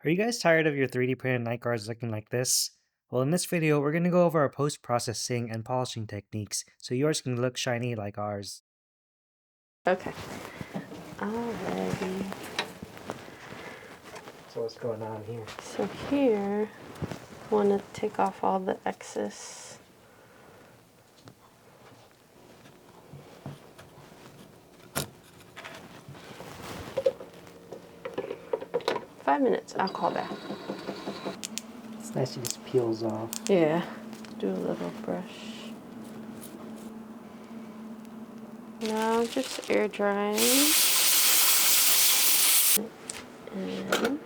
Are you guys tired of your 3D printed night guards looking like this? Well, in this video, we're going to go over our post-processing and polishing techniques so yours can look shiny like ours. Okay. Alrighty. So what's going on here? So here, I want to take off all the excess. Five minutes, I'll call back. It's nice it just peels off. Yeah, do a little brush. Now just air drying. And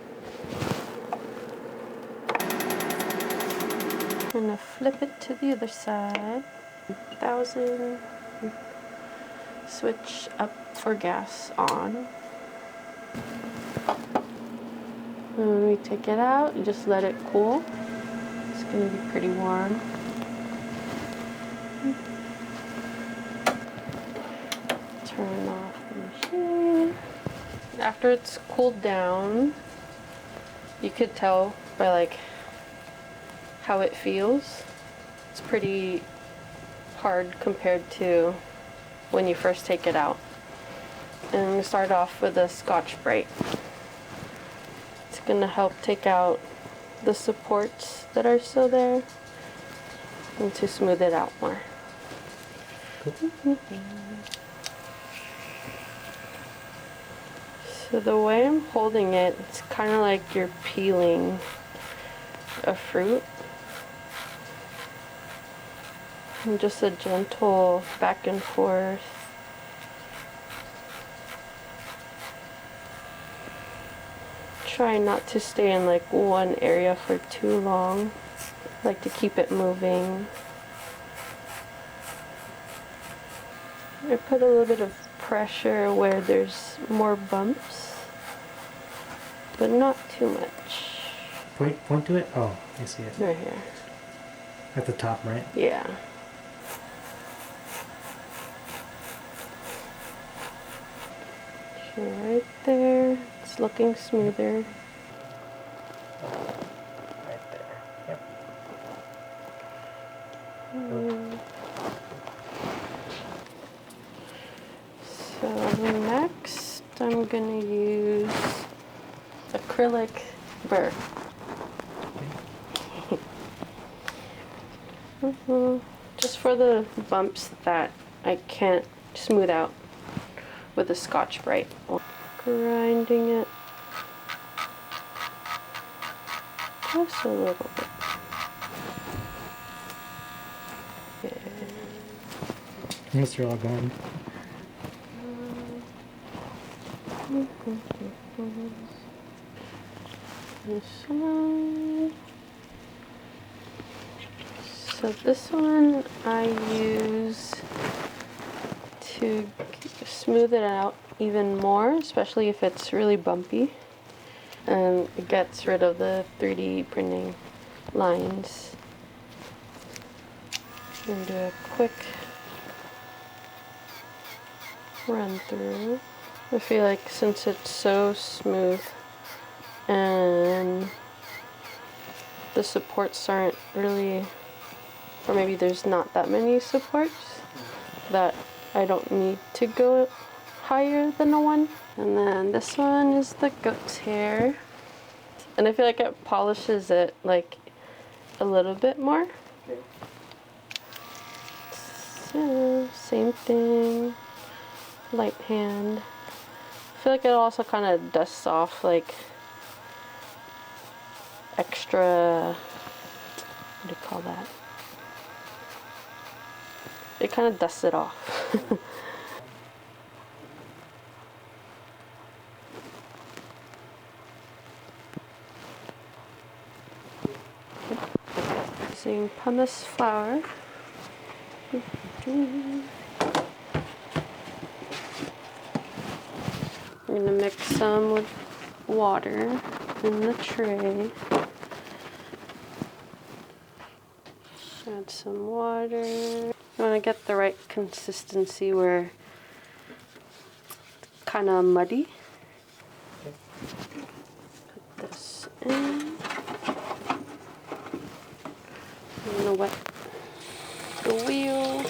I'm gonna flip it to the other side. 1000. Switch up for gas on. When we take it out, you just let it cool. It's gonna be pretty warm. Turn off the machine. After it's cooled down, you could tell by like how it feels. It's pretty hard compared to when you first take it out. And we start off with a Scotchbright. It's going to help take out the supports that are still there and to smooth it out more. So the way I'm holding it, it's kind of like you're peeling a fruit. And just a gentle back and forth. Try not to stay in like one area for too long. I like to keep it moving. I put a little bit of pressure where there's more bumps, but not too much. Point to it? Oh, I see it. Right here. At the top, right? Yeah. So right there. It's looking smoother. Right there. Yep. So next I'm gonna use Acrylic Bur. Just for the bumps that I can't smooth out with a Scotchbright. Grinding it just a little bit. Once they're all gone. This one. So this one I use to smooth it out even more, especially if it's really bumpy, and it gets rid of the 3D printing lines. And do a quick run through. I feel like since it's so smooth and the supports aren't really, or maybe there's not that many supports, that I don't need to go higher than a 1. And then this one is the goat's hair. And I feel like it polishes it like a little bit more. Okay. So, same thing. Light hand. I feel like it also kind of dusts off like extra, what do you call that? It kind of dusts it off. Using pumice flour. I'm going to mix some with water in the tray. Add some water. You want to get the right consistency where it's kind of muddy. Put this in. I'm gonna wet the wheel.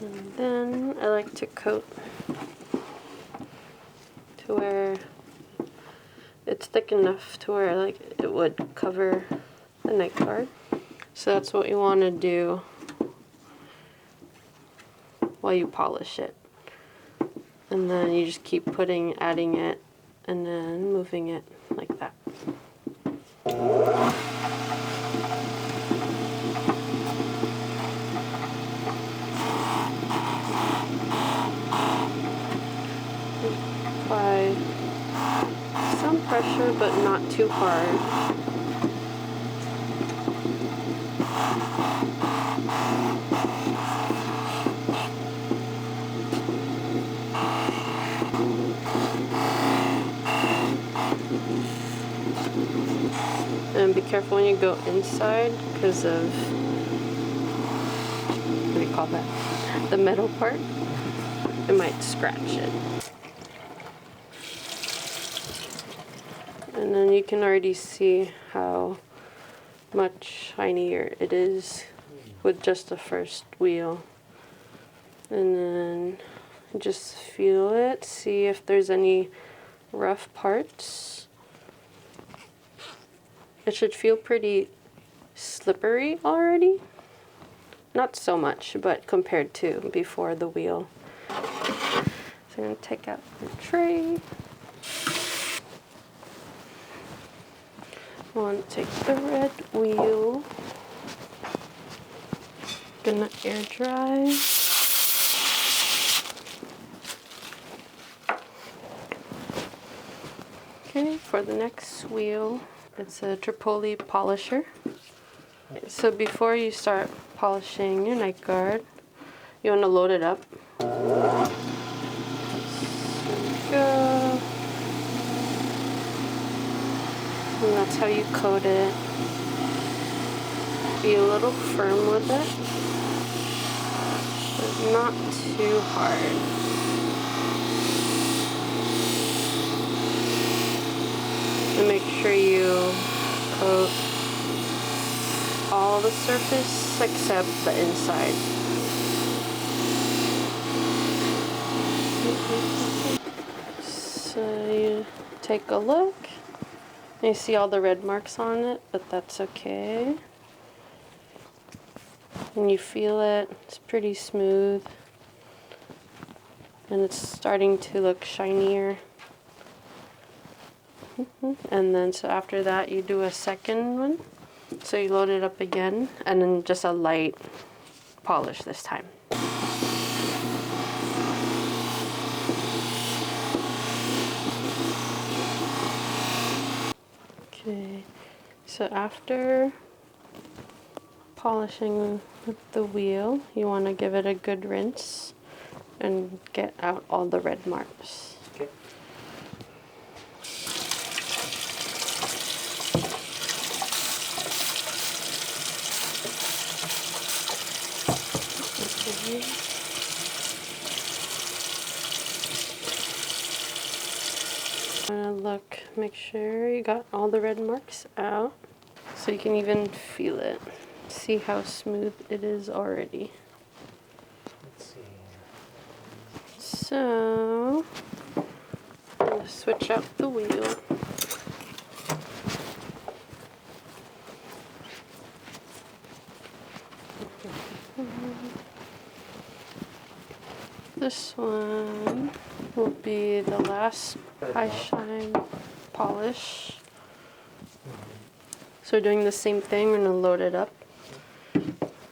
And then I like to coat to where it's thick enough to where like it would cover the night guard. So that's what you want to do while you polish it. And then you just keep adding it, and then moving it like that. Apply some pressure, but not too hard. And be careful when you go inside because of, what do you call that? The metal part. It might scratch it. And then you can already see how much shinier it is with just the first wheel. And then just feel it, see if there's any rough parts. It should feel pretty slippery already. Not so much, but compared to before the wheel. So I'm going to take out the tray. I want to take the red wheel. Gonna air dry. Okay, for the next wheel, it's a Tripoli polisher. So before you start polishing your night guard, you want to load it up. There we go. And that's how you coat it. Be a little firm with it, but not too hard. And make sure you coat all the surface except the inside. So you take a look. You see all the red marks on it, but that's okay. And you feel it, it's pretty smooth. And it's starting to look shinier. And then so after that you do a second one. So you load it up again, and then just a light polish this time. Okay, so after polishing with the wheel, you want to give it a good rinse and get out all the red marks. Okay. Look, make sure you got all the red marks out, so you can even feel it. See how smooth it is already. Let's see. So, I'm going to switch out the wheel. This one will be the last high shine polish. So we're doing the same thing. We're going to load it up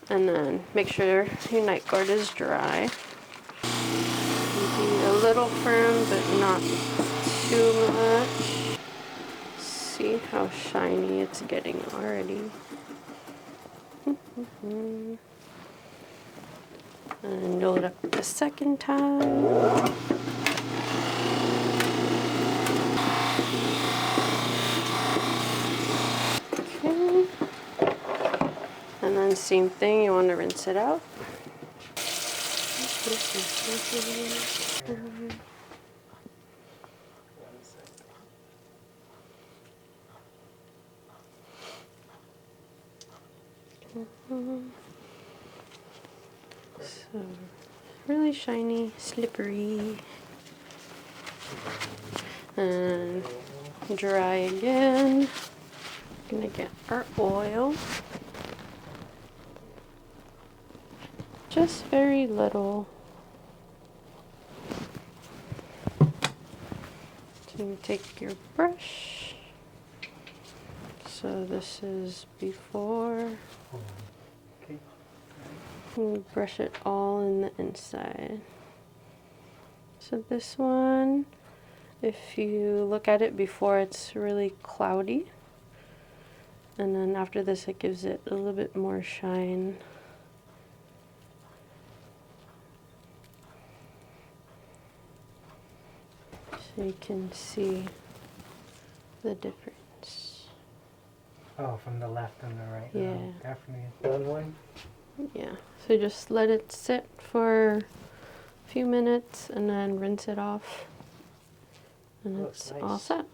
and then make sure your night guard is dry. Be a little firm, but not too much. See how shiny it's getting already. And load up the second time. Okay. And then same thing, you want to rinse it out. So really shiny, slippery, and dry again. Gonna get our oil. Just very little. So you take your brush. So this is before. Okay. You brush it all in the inside. So this one, if you look at it before, it's really cloudy. And then after this, it gives it a little bit more shine. So you can see the difference. Oh, from the left and the right. Yeah. Definitely done one. Yeah, so just let it sit for a few minutes and then rinse it off. And Looks it's nice. all set.